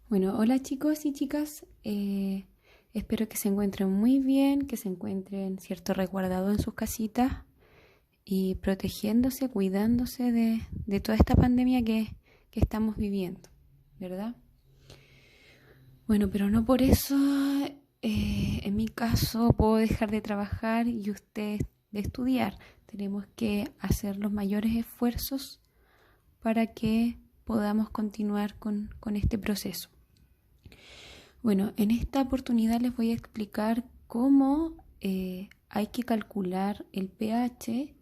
Bueno, hola chicos y chicas, espero que se encuentren muy bien, que se encuentren, cierto, resguardados en sus casitas y protegiéndose, cuidándose de toda esta pandemia que estamos viviendo, ¿verdad? Bueno, pero no por eso, en mi caso, puedo dejar de trabajar y usted de estudiar. Tenemos que hacer los mayores esfuerzos para que podamos continuar con este proceso. Bueno, en esta oportunidad les voy a explicar cómo hay que calcular el pH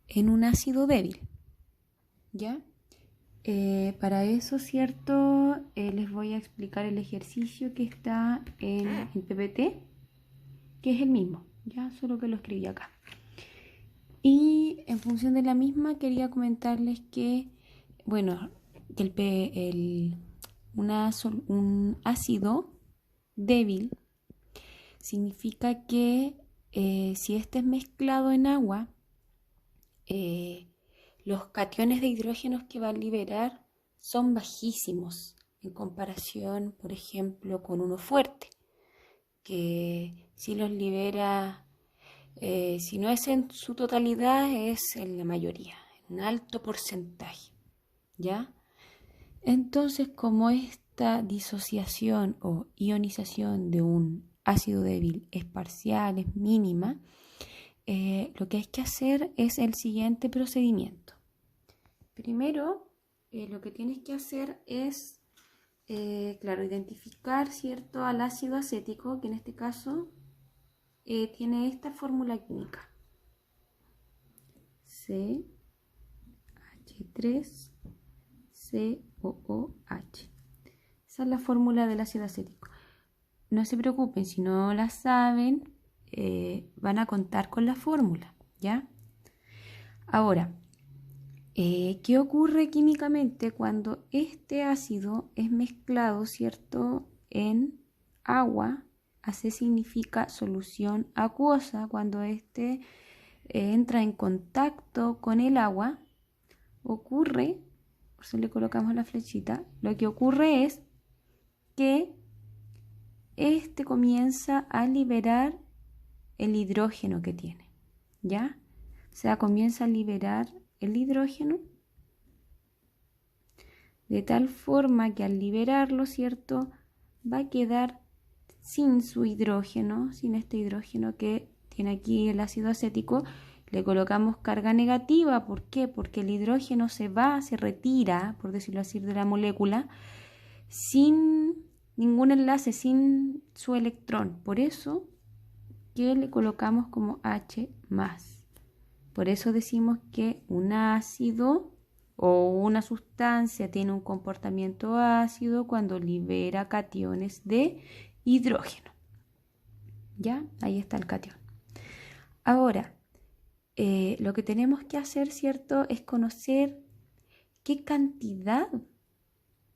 en un ácido débil, ¿ya? Para eso, ¿cierto? Les voy a explicar el ejercicio que está en el PPT, que es el mismo, ¿ya? Solo que lo escribí acá. Y en función de la misma quería comentarles que, bueno, que un ácido débil significa que si este es mezclado en agua, los cationes de hidrógenos que va a liberar son bajísimos en comparación, por ejemplo, con uno fuerte, que si los libera, si no es en su totalidad, es en la mayoría, en un alto porcentaje, ¿ya? Entonces, como esta disociación o ionización de un ácido débil es parcial, es mínima, lo que hay que hacer es el siguiente procedimiento. Primero, lo que tienes que hacer es, claro, identificar, ¿cierto?, al ácido acético, que en este caso tiene esta fórmula química. CH3COOH. Esa es la fórmula del ácido acético. No se preocupen, si no la saben, van a contar con la fórmula, ¿ya? Ahora, ¿qué ocurre químicamente cuando este ácido es mezclado, ¿cierto?, en agua? AC significa solución acuosa. Cuando este entra en contacto con el agua, ocurre, por eso le colocamos la flechita, lo que ocurre es que este comienza a liberar el hidrógeno que tiene, ¿ya? O sea, comienza a liberar el hidrógeno de tal forma que al liberarlo, ¿cierto?, va a quedar sin su hidrógeno, sin este hidrógeno que tiene aquí el ácido acético. Le colocamos carga negativa. ¿Por qué? Porque el hidrógeno se va, se retira, por decirlo así, de la molécula sin ningún enlace, sin su electrón. Por eso que le colocamos como H+. Por eso decimos que un ácido o una sustancia tiene un comportamiento ácido cuando libera cationes de hidrógeno. ¿Ya? Ahí está el catión. Ahora, lo que tenemos que hacer, ¿cierto?, es conocer qué cantidad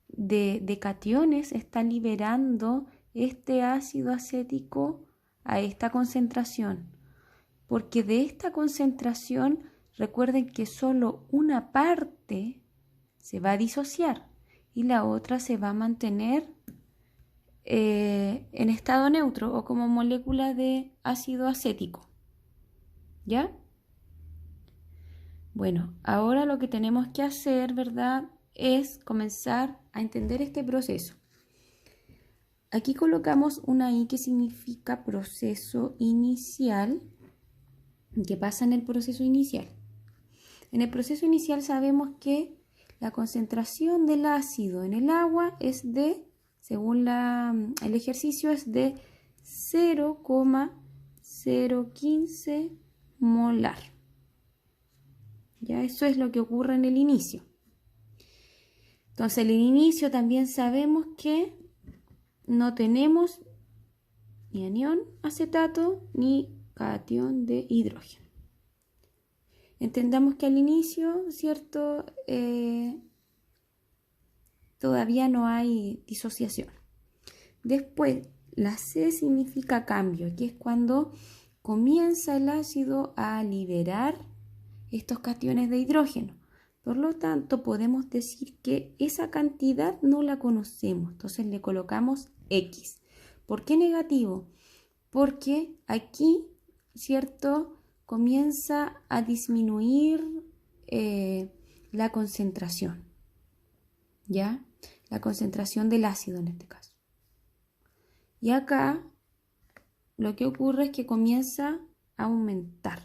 de cationes está liberando este ácido acético a esta concentración. Porque de esta concentración, recuerden que solo una parte se va a disociar y la otra se va a mantener en estado neutro o como molécula de ácido acético. ¿Ya? Bueno, ahora lo que tenemos que hacer, ¿verdad?, es comenzar a entender este proceso. Aquí colocamos una I que significa proceso inicial. ¿Qué pasa en el proceso inicial? En el proceso inicial sabemos que la concentración del ácido en el agua es de, según el ejercicio, es de 0,015 molar. Ya, eso es lo que ocurre en el inicio. Entonces, en el inicio también sabemos que no tenemos ni anión acetato ni catión de hidrógeno. Entendamos que al inicio, ¿cierto?, todavía no hay disociación. Después, la C significa cambio, que es cuando comienza el ácido a liberar estos cationes de hidrógeno. Por lo tanto, podemos decir que esa cantidad no la conocemos. Entonces le colocamos X. ¿Por qué negativo? Porque aquí, ¿cierto?, comienza a disminuir la concentración, ¿ya? La concentración del ácido en este caso. Y acá lo que ocurre es que comienza a aumentar.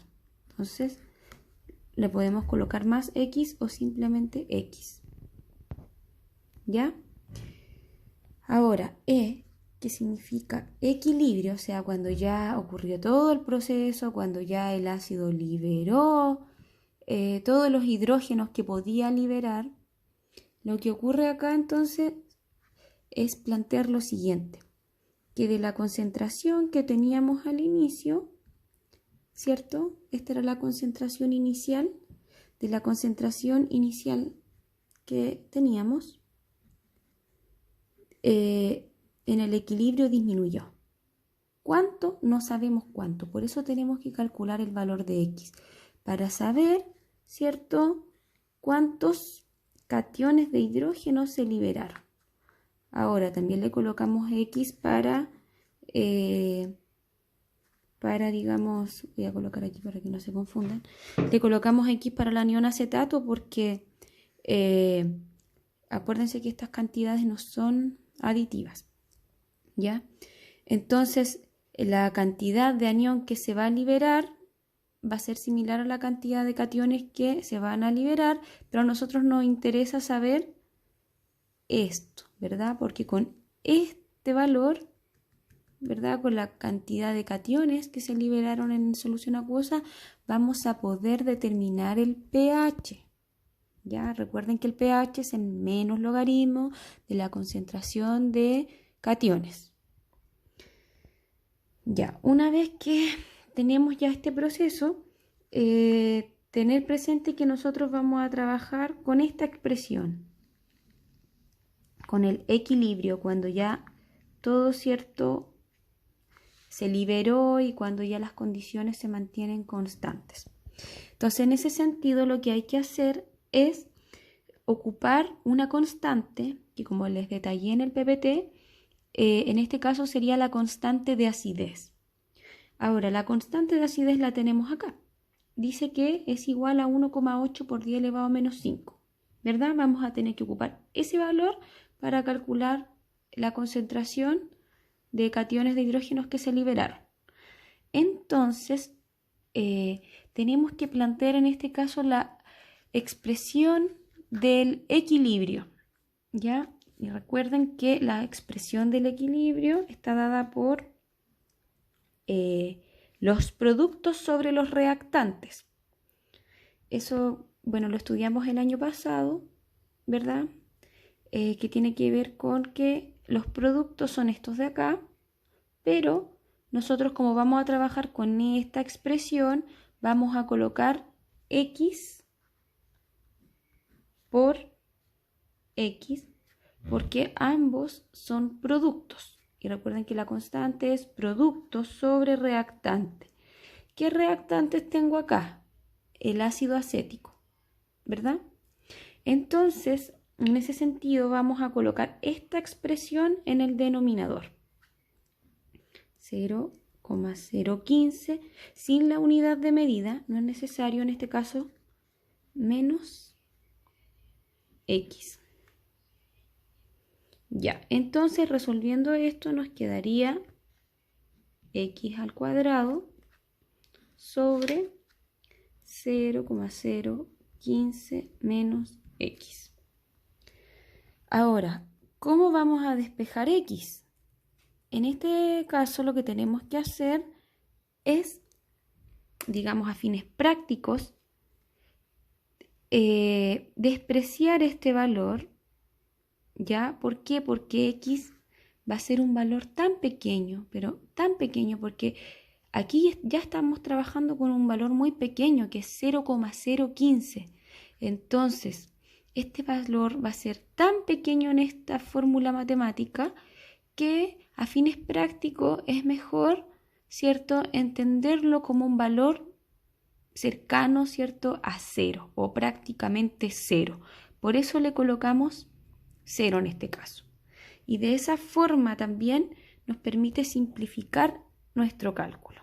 Entonces le podemos colocar más X o simplemente X, ¿ya? Ahora, que significa equilibrio, o sea, cuando ya ocurrió todo el proceso, cuando ya el ácido liberó todos los hidrógenos que podía liberar, lo que ocurre acá entonces es plantear lo siguiente, que de la concentración que teníamos al inicio, ¿cierto? Esta era la concentración inicial, de la concentración inicial que teníamos, en el equilibrio disminuyó. ¿Cuánto? No sabemos cuánto, por eso tenemos que calcular el valor de X para saber, ¿cierto?, cuántos cationes de hidrógeno se liberaron. Ahora también le colocamos X para, digamos, voy a colocar aquí para que no se confundan, le colocamos X para el anión acetato porque acuérdense que estas cantidades no son aditivas, ¿ya? Entonces, la cantidad de anión que se va a liberar va a ser similar a la cantidad de cationes que se van a liberar, pero a nosotros nos interesa saber esto, ¿verdad? Porque con este valor, ¿verdad?, con la cantidad de cationes que se liberaron en solución acuosa, vamos a poder determinar el pH. ¿Ya? Recuerden que el pH es el menos logaritmo de la concentración de cationes. Ya, una vez que tenemos ya este proceso, tener presente que nosotros vamos a trabajar con esta expresión, con el equilibrio, cuando ya todo, ¿cierto?, se liberó y cuando ya las condiciones se mantienen constantes. Entonces, en ese sentido, lo que hay que hacer es ocupar una constante, que como les detallé en el PPT, en este caso sería la constante de acidez. Ahora, la constante de acidez la tenemos acá. Dice que es igual a 1,8 por 10 elevado a menos 5, ¿verdad? Vamos a tener que ocupar ese valor para calcular la concentración de cationes de hidrógenos que se liberaron. Entonces, tenemos que plantear en este caso la expresión del equilibrio, ¿ya? Y recuerden que la expresión del equilibrio está dada por los productos sobre los reactantes. Eso, bueno, lo estudiamos el año pasado, ¿verdad? Que tiene que ver con que los productos son estos de acá, pero nosotros, como vamos a trabajar con esta expresión, vamos a colocar X por X, porque ambos son productos. Y recuerden que la constante es producto sobre reactante. ¿Qué reactantes tengo acá? El ácido acético, ¿verdad? Entonces, en ese sentido, vamos a colocar esta expresión en el denominador. 0,015, sin la unidad de medida, no es necesario en este caso, menos X. Ya, entonces resolviendo esto nos quedaría X al cuadrado sobre 0,015 menos X. Ahora, ¿cómo vamos a despejar X? En este caso lo que tenemos que hacer es, digamos a fines prácticos, despreciar este valor. ¿Ya? ¿Por qué? Porque X va a ser un valor tan pequeño, pero tan pequeño, porque aquí ya estamos trabajando con un valor muy pequeño, que es 0,015. Entonces, este valor va a ser tan pequeño en esta fórmula matemática que a fines prácticos es mejor, ¿cierto?, entenderlo como un valor cercano, ¿cierto?, a 0 o prácticamente 0. Por eso le colocamos 0 en este caso. Y de esa forma también nos permite simplificar nuestro cálculo.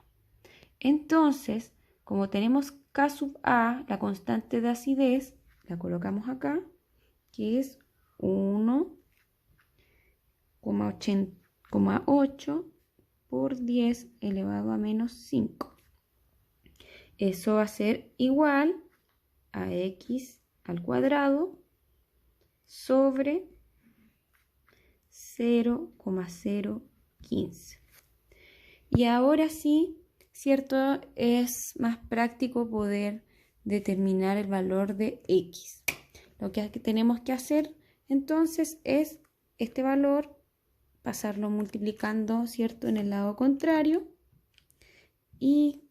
Entonces, como tenemos K sub A, la constante de acidez, la colocamos acá, que es 1,8 por 10 elevado a menos 5. Eso va a ser igual a x al cuadrado sobre 0,015. Y ahora sí, ¿cierto? Es más práctico poder determinar el valor de x. Lo que tenemos que hacer entonces es este valor pasarlo multiplicando, ¿cierto?, en el lado contrario, y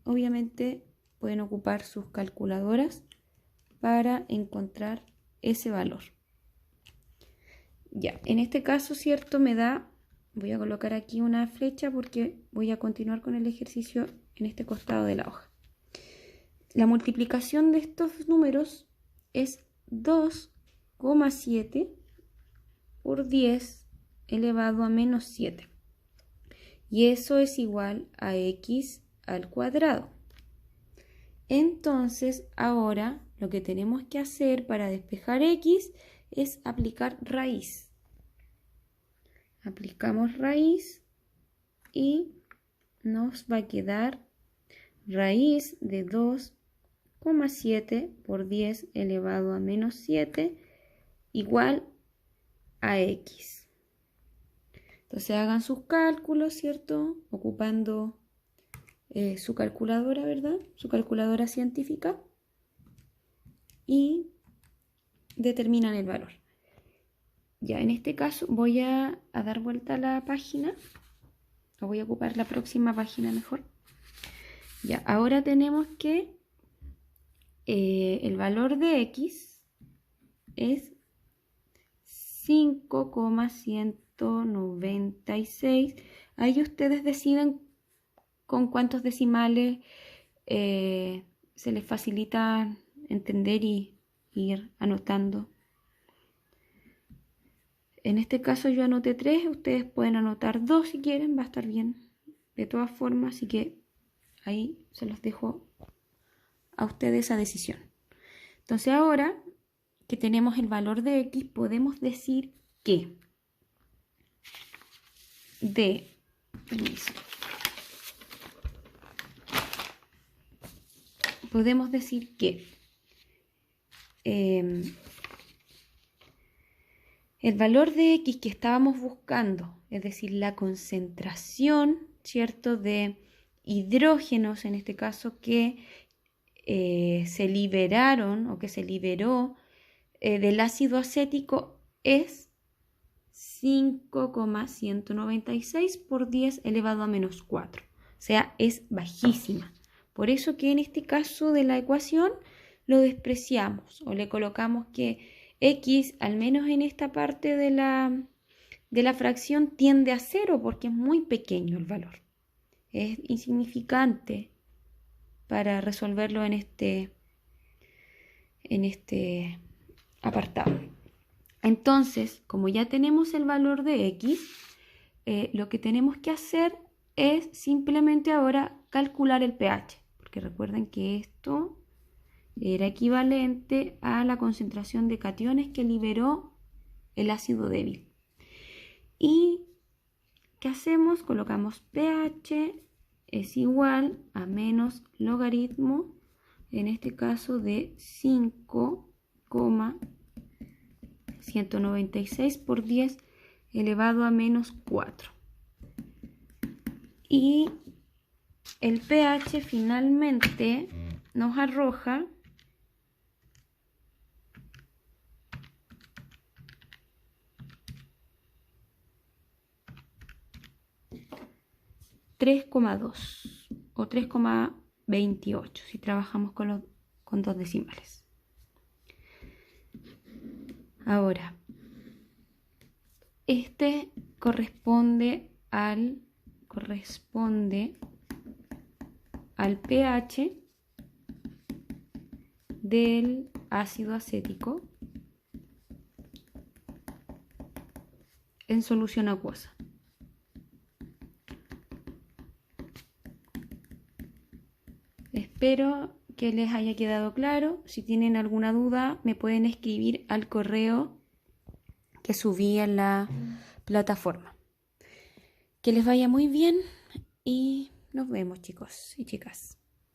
obviamente pueden ocupar sus calculadoras para encontrar ese valor. Ya, en este caso, ¿cierto?, me da, voy a colocar aquí una flecha porque voy a continuar con el ejercicio en este costado de la hoja. La multiplicación de estos números es 2,7 por 10 elevado a menos 7. Y eso es igual a x al cuadrado. Entonces, ahora lo que tenemos que hacer para despejar x es aplicar raíz. Aplicamos raíz y nos va a quedar raíz de 2,7 por 10 elevado a menos 7 igual a x. Entonces hagan sus cálculos, ¿cierto? Ocupando su calculadora, ¿verdad? Su calculadora científica. Y determinan el valor. Ya, en este caso voy a dar vuelta a la página. O voy a ocupar la próxima página mejor. Ya, ahora tenemos que el valor de x es 5,196. Ahí ustedes deciden con cuántos decimales se les facilita entender y ir anotando. En este caso yo anoté 3, ustedes pueden anotar 2 si quieren, va a estar bien de todas formas, así que ahí se los dejo a ustedes esa decisión. Entonces ahora que tenemos el valor de x, podemos decir que podemos decir que el valor de x que estábamos buscando, es decir, la concentración, ¿cierto?, de hidrógenos, en este caso, que se liberaron o que se liberó del ácido acético, es 5,196 por 10 elevado a menos 4. O sea, es bajísima. Por eso que en este caso de la ecuación lo despreciamos o le colocamos que x, al menos en esta parte de la fracción, tiende a 0 porque es muy pequeño el valor. Es insignificante para resolverlo en este apartado. Entonces, como ya tenemos el valor de x, lo que tenemos que hacer es simplemente ahora calcular el pH, porque recuerden que esto era equivalente a la concentración de cationes que liberó el ácido débil. ¿Y qué hacemos? Colocamos pH es igual a menos logaritmo, en este caso de 5,196 por 10 elevado a menos 4. Y el pH finalmente nos arroja 3,2 o 3,28 si trabajamos con dos decimales. Ahora, este corresponde al pH del ácido acético en solución acuosa. Espero que les haya quedado claro. Si tienen alguna duda, me pueden escribir al correo que subí en la plataforma. Que les vaya muy bien y nos vemos, chicos y chicas.